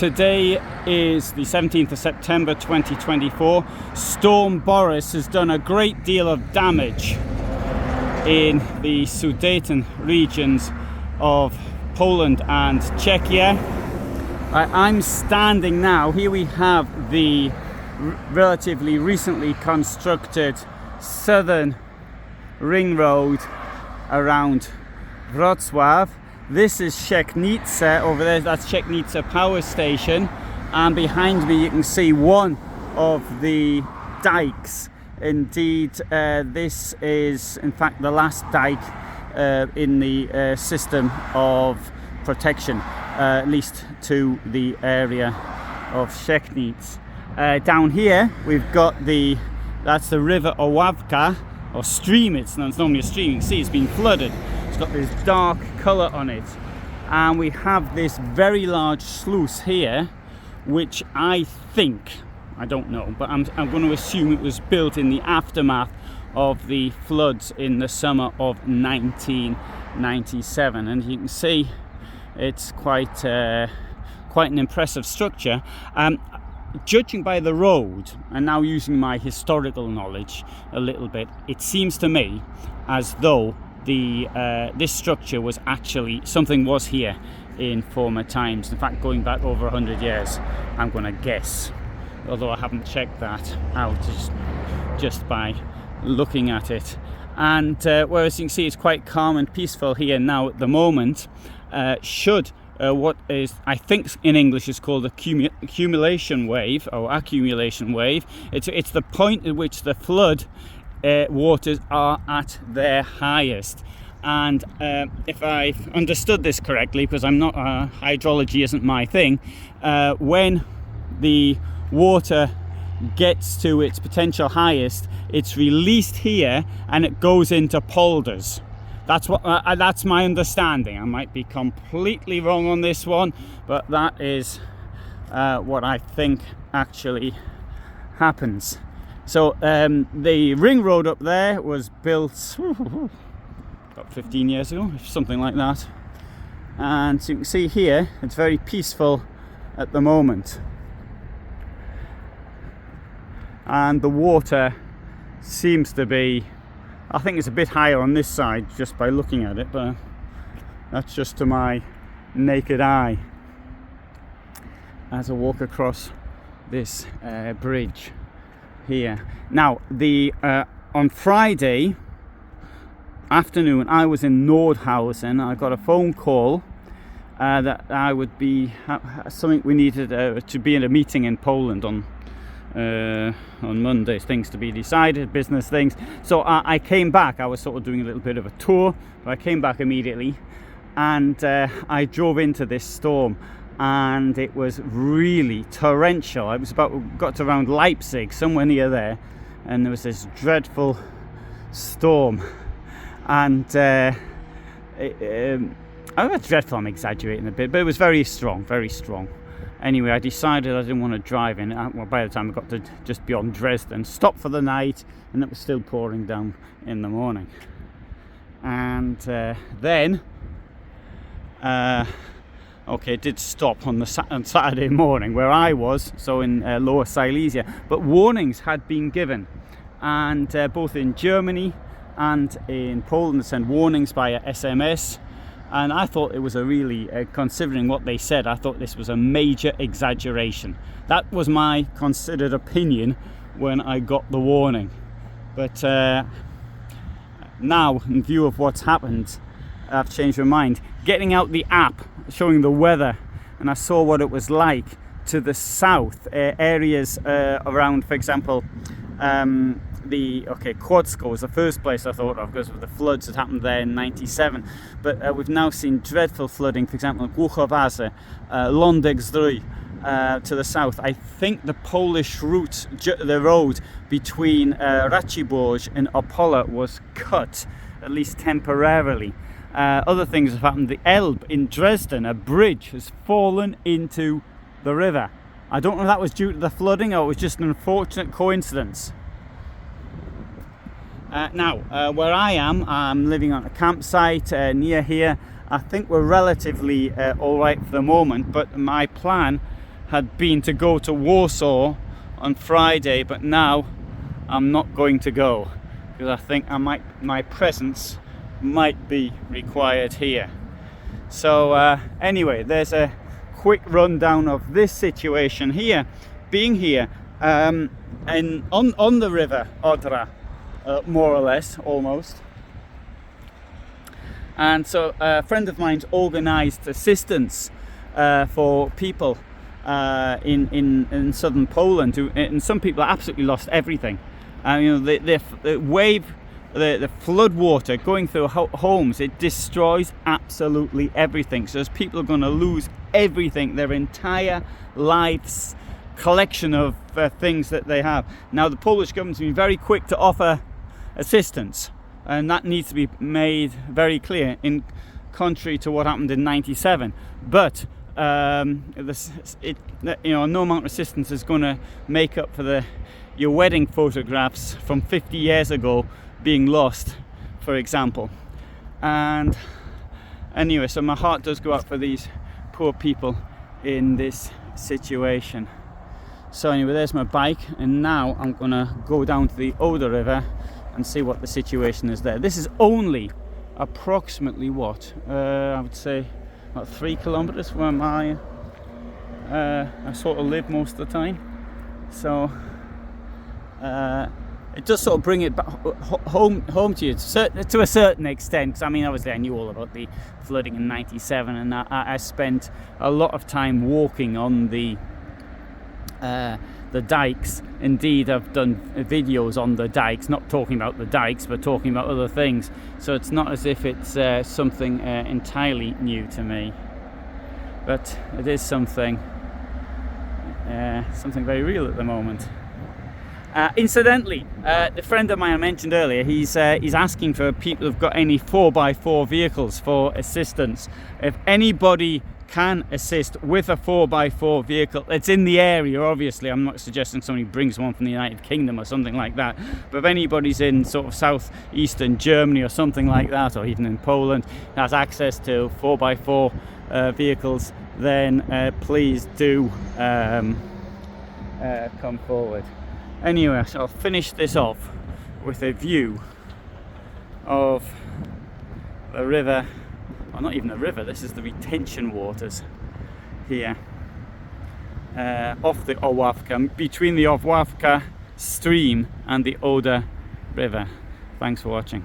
Today is the 17th of September 2024. Storm Boris has done a great deal of damage in the Sudeten regions of Poland and Czechia. I'm standing now, here we have the relatively recently constructed southern ring road around Wrocław. This is Siechnice over there, that's Siechnice power station, and behind me you can see one of the dikes. Indeed, this is in fact the last dike in the system of protection, at least to the area of Siechnice. Down here we've got that's the river Owawka, or stream. It's normally a stream. You can see it's been flooded. It's got this dark colour on it, and we have this very large sluice here, which I don't know, but I'm going to assume it was built in the aftermath of the floods in the summer of 1997, and you can see it's quite an impressive structure. Judging by the road, and now using my historical knowledge a little bit, it seems to me as though this structure was actually, something was here in former times. In fact, going back over 100 years, I'm going to guess, although I haven't checked that out just by looking at it. And whereas you can see it's quite calm and peaceful here now at the moment, what is, I think in English is called accumulation wave, or accumulation wave. It's the point at which the flood waters are at their highest. And if I've understood this correctly, because I'm not, hydrology isn't my thing, when the water gets to its potential highest, it's released here and it goes into polders. That's my understanding. I might be completely wrong on this one, but that is what I think actually happens. So the ring road up there was built about 15 years ago, something like that. And so you can see here, it's very peaceful at the moment. And the water seems to be, I think it's a bit higher on this side just by looking at it, but that's just to my naked eye as I walk across this bridge here. Now, on Friday afternoon I was in Nordhausen. I got a phone call that I would be something we needed to be in a meeting in Poland on Monday, things to be decided, business things. So I came back. I was sort of doing a little bit of a tour, but I came back immediately, and I drove into this storm, and it was really torrential. I was got to around Leipzig, somewhere near there, and there was this dreadful storm, and dreadful, I'm exaggerating a bit, but it was very strong, very strong. Anyway, I decided I didn't want to drive in. Well, by the time I got to just beyond Dresden, stopped for the night, and it was still pouring down in the morning. And then, it did stop on Saturday morning where I was, so in Lower Silesia. But warnings had been given, and both in Germany and in Poland, sent warnings via SMS. And I thought it was a really, considering what they said, I thought this was a major exaggeration. That was my considered opinion when I got the warning. But now, in view of what's happened, I've changed my mind. Getting out the app, showing the weather, and I saw what it was like to the south, areas around, for example, Kłodzko was the first place I thought of because of the floods that happened there in 97. But we've now seen dreadful flooding, for example, in Głuchowazy, Lądek-Zdrój to the south. I think the Polish route, the road between Racibórz and Opole was cut, at least temporarily. Other things have happened. The Elbe in Dresden, a bridge has fallen into the river. I don't know if that was due to the flooding or it was just an unfortunate coincidence. Where I am, I'm living on a campsite near here. I think we're relatively all right for the moment, but my plan had been to go to Warsaw on Friday, but now I'm not going to go because I think my presence might be required here. So anyway, there's a quick rundown of this situation here, being here and on the river Odra, more or less, almost. And so a friend of mine's organised assistance for people in southern Poland, and some people absolutely lost everything. You know, the wave, the flood water going through homes, it destroys absolutely everything. So those people are going to lose everything, their entire lives, collection of things that they have. Now the Polish government's been very quick to offer assistance, and that needs to be made very clear, in contrary to what happened in '97. But you know, no amount of assistance is going to make up for your wedding photographs from 50 years ago being lost, for example. And anyway, so my heart does go out for these poor people in this situation. So anyway, there's my bike, and now I'm gonna go down to the Odra River and see what the situation is there. This is only approximately what I would say about 3 kilometers from where I sort of live most of the time. So it does sort of bring it back home to you to a certain extent, because I mean, obviously I knew all about the flooding in '97, and I spent a lot of time walking on the dikes. Indeed, I've done videos on the dikes, not talking about the dikes but talking about other things, so it's not as if it's something entirely new to me, but it is something very real at the moment. Incidentally, the friend of mine I mentioned earlier, he's asking for people who've got any 4x4 vehicles for assistance. If anybody can assist with a 4x4 vehicle, it's in the area, obviously. I'm not suggesting somebody brings one from the United Kingdom or something like that, but if anybody's in sort of southeastern Germany or something like that, or even in Poland, has access to 4x4 vehicles, then please do come forward. Anyway, so I'll finish this off with a view of the river, or not even a river, this is the retention waters here, off the Orławka, between the Orławka stream and the Odra River. Thanks for watching.